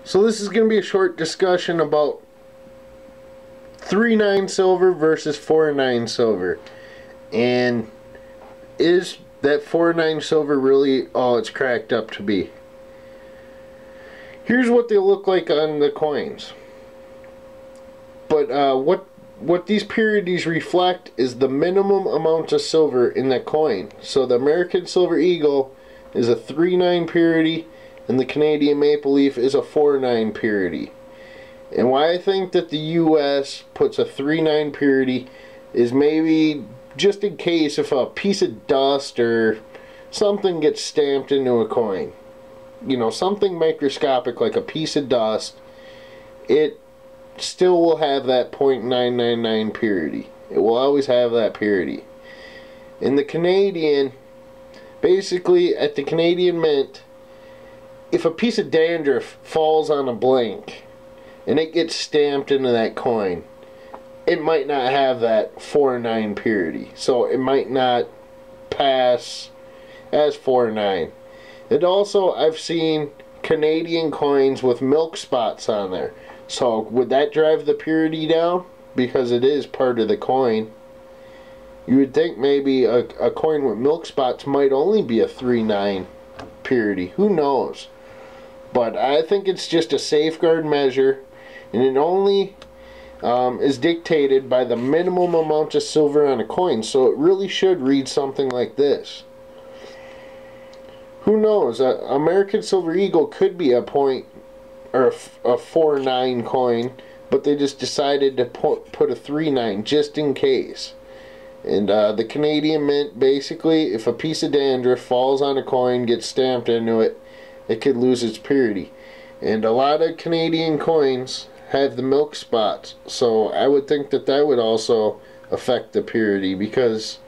So this is going to be a short discussion about 3/9 silver versus 4/9 silver. And is that 4/9 silver really all it's cracked up to be? Here's what they look like on the coins. But what these purities reflect is the minimum amount of silver in that coin. So the American Silver Eagle is a 3/9 purity, and the Canadian Maple Leaf is a 4/9 purity. And why I think that the US puts a 3/9 purity is maybe just in case if a piece of dust or something gets stamped into a coin. You know, something microscopic like a piece of dust, it still will have that 0.999 purity. It will always have that purity. In the Canadian, basically at the Canadian Mint, if a piece of dandruff falls on a blank and it gets stamped into that coin, it might not have that 4/9 purity. So it might not pass as 4/9. And also, I've seen Canadian coins with milk spots on there. So would that drive the purity down? Because it is part of the coin. You would think maybe a coin with milk spots might only be a 3/9 purity. Who knows? But I think it's just a safeguard measure, and it only is dictated by the minimum amount of silver on a coin. So it really should read something like this. Who knows? American Silver Eagle could be a 4/9 coin, but they just decided to put a 3/9 just in case. And the Canadian Mint, basically, if a piece of dandruff falls on a coin, gets stamped into it, it could lose its purity. And a lot of Canadian coins have the milk spots, so I would think that that would also affect the purity, because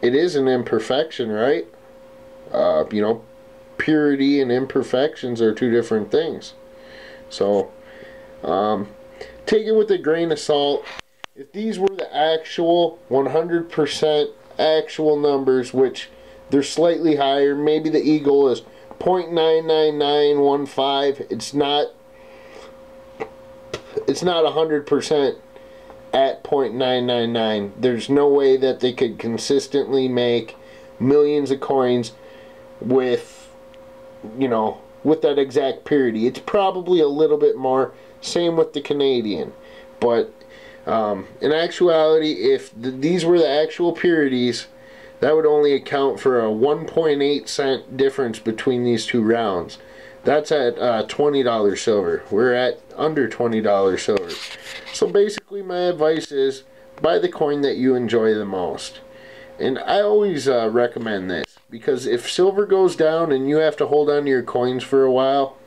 it is an imperfection, right? You know, purity and imperfections are two different things. So take it with a grain of salt. If these were the actual 100% actual numbers, which they're slightly higher, maybe the Eagle is 0.99915, it's not 100% at 0.999. There's no way that they could consistently make millions of coins with, you know, with that exact purity. It's probably a little bit more. Same with the Canadian. But in actuality, if these were the actual purities, that would only account for a 1.8 cent difference between these two rounds. That's at $20 silver. We're at under $20 silver. So basically my advice is buy the coin that you enjoy the most. And I always recommend this, because if silver goes down and you have to hold on to your coins for a while,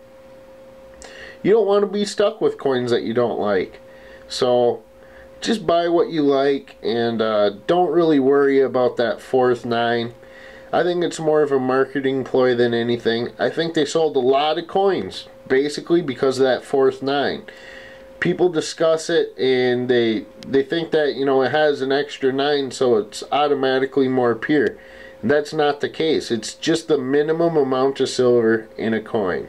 you don't want to be stuck with coins that you don't like. So just buy what you like, and don't really worry about that 4/9. I think it's more of a marketing ploy than anything. I think they sold a lot of coins basically because of that 4/9. People discuss it and they think that, you know, it has an extra 9, so it's automatically more pure. And that's not the case. It's just the minimum amount of silver in a coin.